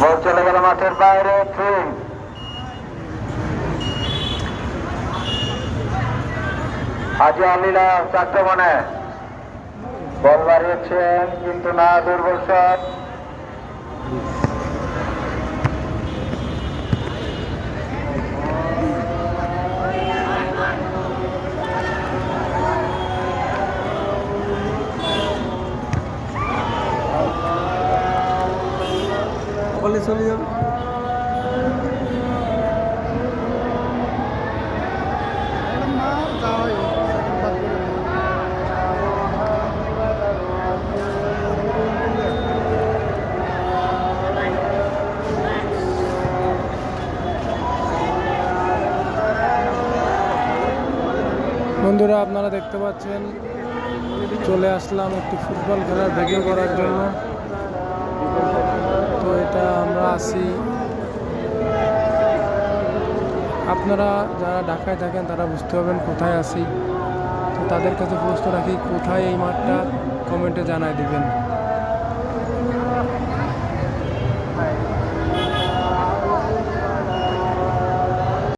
বল চলে গেল মাঠের বাইরে। থ্রি। হাজি আলীরা আক্রমণে বল বাড়িয়েছেন কিন্তু না, দুর্বল শট। চলে যাবে। বন্ধুরা, আপনারা দেখতে পাচ্ছেন চলে আসলাম একটি ফুটবল খেলার ভিডিও করার জন্য। তো এটা আমরা আসি, আপনারা যারা ঢাকায় থাকেন তারা বুঝতে পারবেন কোথায় আসি। তো তাদের কাছে প্রশ্ন রাখি, কোথায় এই মাঠটা, কমেন্টে জানায় দিবেন।